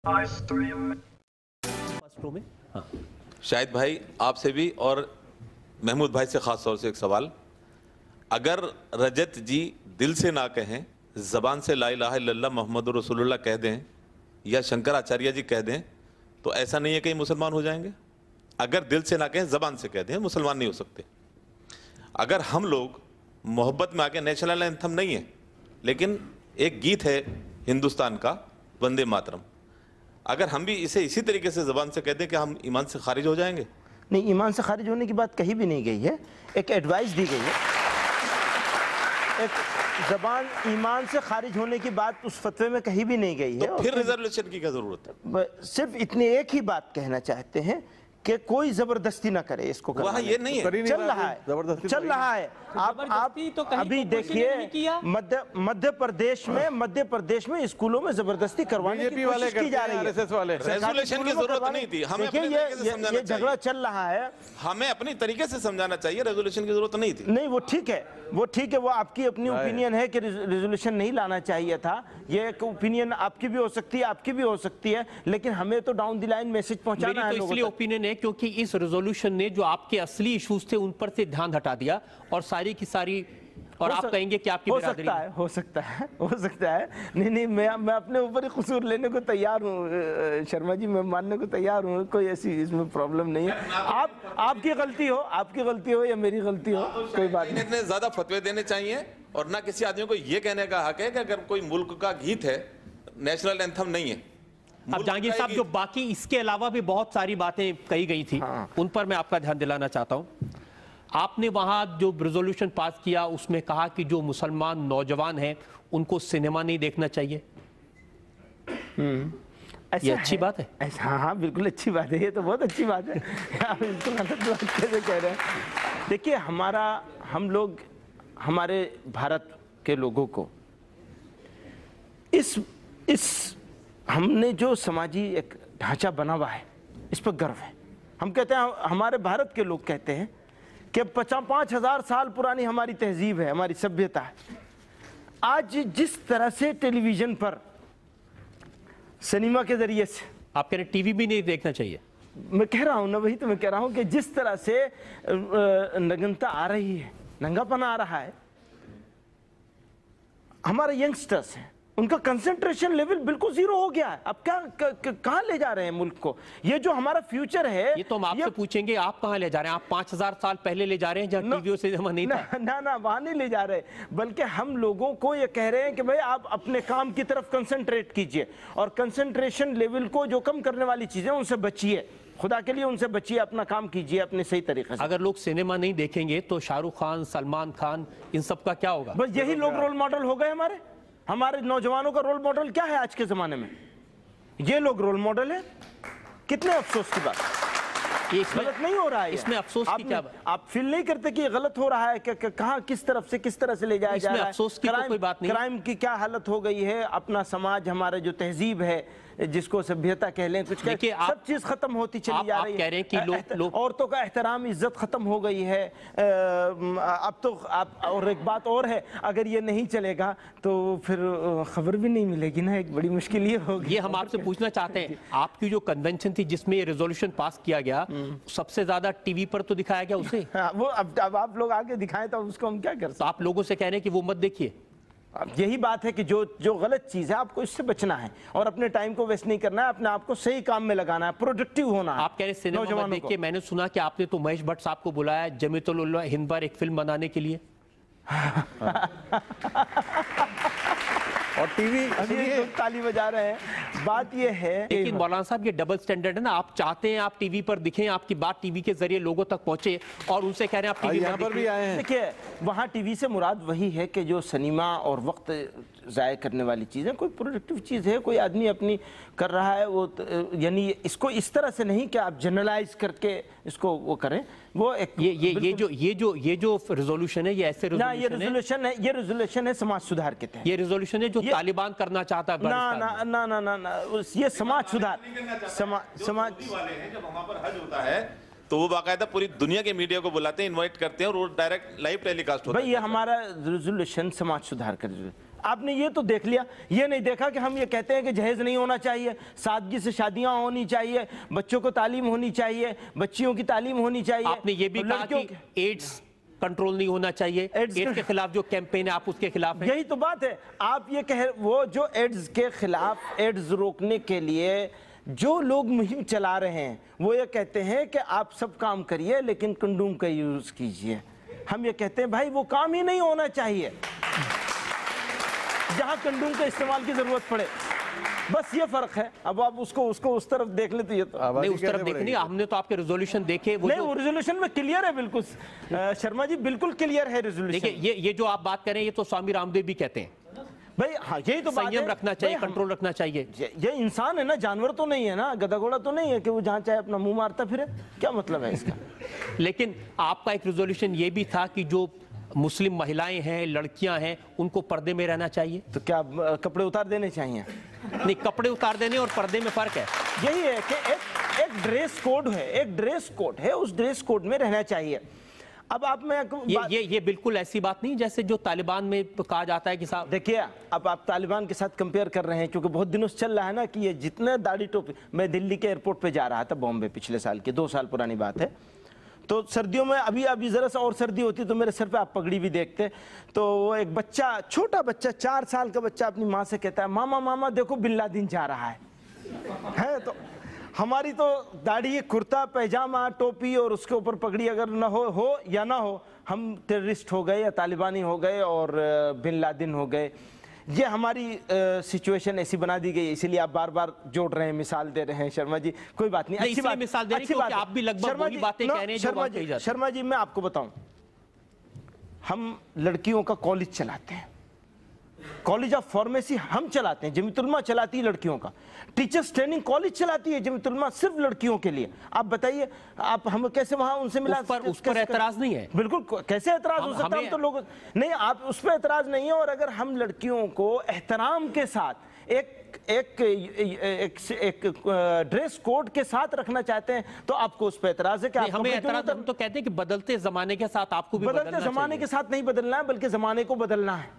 में हाँ। शाहिद भाई आपसे भी और महमूद भाई से खास तौर से एक सवाल, अगर रजत जी दिल से ना कहें, जबान से ला इलाहा इल्लल्लाह मोहम्मद रसूलुल्लाह कह दें या शंकराचार्य जी कह दें, तो ऐसा नहीं है कि मुसलमान हो जाएंगे? अगर दिल से ना कहें, जबान से कह दें, मुसलमान नहीं हो सकते। अगर हम लोग मोहब्बत में आके, नेशनल एंथम नहीं है लेकिन एक गीत है हिंदुस्तान का, वंदे मातरम, अगर हम भी इसे इसी तरीके से ज़बान से कह दें कि हम ईमान से खारिज हो जाएंगे? नहीं, ईमान से खारिज होने की बात कहीं भी नहीं गई है, एक एडवाइस दी गई है। एक ज़बान ईमान से खारिज होने की बात उस फतवे में कहीं भी नहीं गई है। तो फिर रिजर्वेशन की क्या ज़रूरत है? सिर्फ इतनी एक ही बात कहना चाहते हैं कि कोई जबरदस्ती ना करे इसको। वहाँ ये नहीं है, चल रहा है, चल रहा है। आप तो अभी देखिए मध्य प्रदेश में स्कूलों में जबरदस्ती करवाने की कोशिश की जा रही है। रेजोल्यूशन की जरूरत नहीं थी, हमें अपने तरीके से समझाना ये झगड़ा चल रहा है, हमें अपनी तरीके से समझाना चाहिए, रेजोल्यूशन की जरूरत नहीं थी। नहीं, वो ठीक है, वो ठीक है, वो आपकी अपनी ओपिनियन है कि रेजोल्यूशन नहीं लाना चाहिए था। ये एक ओपिनियन आपकी भी हो सकती है, आपकी भी हो सकती है, लेकिन हमें तो डाउन द लाइन मैसेज पहुंचाना है। इसलिए ओपिनियन है क्योंकि इस रेजोल्यूशन ने जो आपके असली इश्यूज थे उन पर से ध्यान हटा दिया और सारी की सारी, और आप कहेंगे कि आपकी हो सकता है। नहीं, मैं अपने ऊपर ही कसूर लेने को तैयार हूँ शर्मा जी, मैं मानने को तैयार हूँ, कोई ऐसी इसमें प्रॉब्लम नहीं है। आपकी गलती हो या मेरी गलती हो, कोई बात नहीं। इतने ज्यादा फतवे देने चाहिए और ना किसी आदमी को ये कहने का हक है कि अगर कोई मुल्क का गीत है, नेशनल एंथम नहीं है। अब जहांगीर साहब, जो बाकी इसके अलावा भी बहुत सारी बातें कही गई थी, उन पर मैं आपका ध्यान दिलाना चाहता हूं। आपने वहां जो रेजोल्यूशन पास किया उसमें कहा कि जो मुसलमान नौजवान हैं उनको सिनेमा नहीं देखना चाहिए। ये अच्छी बात है? हाँ, बिल्कुल अच्छी बात है, ये तो बहुत अच्छी बात है। आप इसको गलत बात कैसे कह रहे हैं? देखिए, हमारे भारत के लोगों को इस हमने जो समाजी एक ढांचा बना हुआ है, इस पर गर्व है। हम कहते हैं, हमारे भारत के लोग कहते हैं कि 5,000 साल पुरानी हमारी तहजीब है, हमारी सभ्यता है। आज जिस तरह से टेलीविजन पर, सिनेमा के जरिए से, आप कह रहे टीवी भी नहीं देखना चाहिए? मैं कह रहा हूं ना, वही तो मैं कह रहा हूं कि जिस तरह से नग्नता आ रही है, नंगापना आ रहा है, हमारे यंगस्टर्स हैं, उनका कंसंट्रेशन लेवल बिल्कुल जीरो हो गया है। अब कहां ले जा रहे हैं मुल्क को? ये जो हमारा फ्यूचर है, ये तो हम आपसे पूछेंगे, आप कहां ले जा रहे हैं? आप 5,000 साल पहले ले जा रहे हैं जहां टीवी से जमा नहीं था? ना, वहां नहीं ले जा रहे, बल्कि हम लोगों को ये कह रहे हैं कि भाई आप अपने काम की तरफ कंसंट्रेट कीजिए और कंसंट्रेशन लेवल को जो कम करने वाली चीजें उनसे बचिए, खुदा के लिए उनसे बचिए, अपना काम कीजिए अपने सही तरीके से। अगर लोग सिनेमा नहीं देखेंगे तो शाहरुख खान, सलमान खान, इन सब का क्या होगा? बस यही लोग रोल मॉडल हो गए। हमारे नौजवानों का रोल मॉडल क्या है आज के जमाने में? ये लोग रोल मॉडल है। कितने अफसोस की बात, ये गलत नहीं हो रहा है। इसमें अफसोस की क्या बात? आप फील नहीं करते कि ये गलत हो रहा है? कहां, किस तरह से ले जाया जा रहा है? अफसोस की कोई बात नहीं। क्राइम की क्या हालत हो गई है? अपना समाज, हमारे जो तहजीब है, जिसको सभ्यता कह लें, कुछ सब चीज खत्म होती चली जा रही है। कह रहे हैं कि लोग औरतों का एहतराम, इज्जत खत्म हो गई है। अब तो और एक बात और है, अगर ये नहीं चलेगा तो फिर खबर भी नहीं मिलेगी ना, एक बड़ी मुश्किल ये होगी। ये हम आपसे पूछना चाहते हैं, आपकी जो कन्वेंशन थी जिसमें ये रेजोल्यूशन पास किया गया, सबसे ज्यादा टीवी पर तो दिखाया गया उसे। वो अब आप लोग आगे दिखाएं तो उसको हम क्या कर सकते? आप लोगों से कह रहे हैं कि वो मत देखिए। यही बात है कि जो गलत चीज है आपको इससे बचना है और अपने टाइम को वेस्ट नहीं करना है, अपने आप को सही काम में लगाना है, प्रोडक्टिव होना है। आप कह रहे सिनेमा देख के, मैंने सुना कि आपने तो महेश भट्ट साहब को बुलाया जमीयतुल उलमा हिंद पर एक फिल्म बनाने के लिए। और टीवी अभी ताली बजा रहे हैं। बात ये है, लेकिन मौलाना साहब ये डबल स्टैंडर्ड है ना। आप चाहते हैं आप टीवी पर दिखें, आपकी बात टीवी के जरिए लोगों तक पहुंचे, और उनसे कह रहे हैं आप टीवी यहाँ पर भी आए हैं। देखिए, वहाँ टीवी से मुराद वही है कि जो सिनेमा और वक्त ज़ाय करने वाली चीज़ है, कोई प्रोडक्टिव चीज़ है, कोई आदमी अपनी कर रहा है, वो यानी इसको इस तरह से नहीं कि आप जनरलाइज करके इसको वो करें। वो एक ये जो रेजोल्यूशन है, ये ऐसे ये रेजोल्यूशन है समाज सुधार के तहत। ये रेजोल्यूशन है जो तालिबान करना चाहता है। ना, ये समाज सुधार, समाज वाले हैं। जब वहां पर हज होता है तो वो बाकायदा पूरी दुनिया के मीडिया को बुलाते हैं, इनवाइट करते हैं और वो डायरेक्ट लाइव टेलीकास्ट होता है। भाई ये हमारा रेजोल्यूशन समाज सुधार कर, आपने ये तो देख लिया, ये नहीं देखा कि हम ये कहते हैं कि जहेज नहीं होना चाहिए, सादगी से शादियां होनी चाहिए, बच्चों को तालीम होनी चाहिए, बच्चियों की तालीम होनी चाहिए। आपने ये भी कहा कि एड्स कंट्रोल नहीं होना चाहिए, एड्स के खिलाफ जो कैंपेन है आप उसके खिलाफ हैं। यही तो बात है, आप ये कह, वो जो एड्स के खिलाफ, एड्स रोकने के लिए जो लोग मुहिम चला रहे हैं, वो ये कहते हैं कि आप सब काम करिए लेकिन कंडोम का यूज कीजिए। हम ये कहते हैं भाई वो काम ही नहीं होना चाहिए जहां कंडोम का इस्तेमाल की जरूरत पड़े, बस ये फर्क है। अब आप उसको उस तरफ देख ले तो ये तो नहीं, उस तरफ देखनी, हमने तो आपके रेजोल्यूशन देखे, वो रेजोल्यूशन में क्लियर है बिल्कुल। शर्मा जी बिल्कुल क्लियर है रेजोल्यूशन। देखिए ये जो आप बात करें ये तो स्वामी रामदेव भी कहते हैं भाई, हाँ यही तो संयम रखना चाहिए, कंट्रोल रखना चाहिए। ये इंसान है ना, जानवर तो नहीं है ना, गधा घोड़ा तो नहीं है कि वो जहाँ चाहे अपना मुंह मारता फिरे, क्या मतलब है इसका। लेकिन आपका एक रेजोल्यूशन ये भी था कि जो मुस्लिम महिलाएं हैं, लड़कियां हैं, उनको पर्दे में रहना चाहिए। तो क्या कपड़े उतार देने चाहिए? नहीं, कपड़े उतार देने और पर्दे में फर्क है। यही है कि एक ड्रेस कोड है, एक ड्रेस कोड है, उस ड्रेस कोड में रहना चाहिए। अब आप मैं ये बिल्कुल ऐसी बात नहीं जैसे जो तालिबान में कहा जाता है कि साहब, देखिए अब आप तालिबान के साथ कंपेयर कर रहे हैं, क्योंकि बहुत दिनों से चल रहा है ना कि ये जितने दाढ़ी टोपी। मैं दिल्ली के एयरपोर्ट पे जा रहा था, बॉम्बे, पिछले साल की, 2 साल पुरानी बात है। तो सर्दियों में अभी जरा सा और सर्दी होती तो मेरे सर पे आप पगड़ी भी देखते। तो वो एक बच्चा, छोटा बच्चा, 4 साल का बच्चा अपनी माँ से कहता है, मामा मामा देखो बिन लादेन जा रहा है। तो हमारी तो दाढ़ी, कुर्ता पैजामा, टोपी और उसके ऊपर पगड़ी अगर ना हो या ना हो, हम टेररिस्ट हो गए या तालिबानी हो गए और बिन लादेन हो गए। ये हमारी सिचुएशन ऐसी बना दी गई, इसीलिए आप बार बार जोड़ रहे हैं, मिसाल दे रहे हैं। शर्मा जी कोई बात नहीं, अच्छी बात, मिसाल दे रहे हैं, आप भी लगभग वही बातें कह रहे हैं जो बात कही जाती है। शर्मा जी मैं आपको बताऊं, हम लड़कियों का कॉलेज चलाते हैं, कॉलेज ऑफ फार्मेसी हम चलाते हैं, जमीयत उलमा चलाती है लड़कियों का, टीचर्स ट्रेनिंग कॉलेज चलाती है जमीयत उलमा सिर्फ लड़कियों के लिए। आप बताइए, आप हम कैसे वहां उनसे मिला? उस पर एतराज नहीं है, बिल्कुल, कैसे एतराज हो सकता है? हम तो लोग नहीं, आप उस पर एतराज नहीं है। और अगर हम लड़कियों को एहतराम के साथ एक ड्रेस कोड के साथ रखना चाहते हैं तो आपको उस पर एतराज है? कि हमें एतराज, हम तो कहते हैं कि बदलते जमाने के साथ आपको भी बदलते जमाने के साथ नहीं बदलना है, बल्कि जमाने को बदलना है।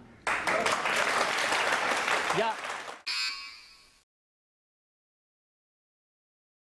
या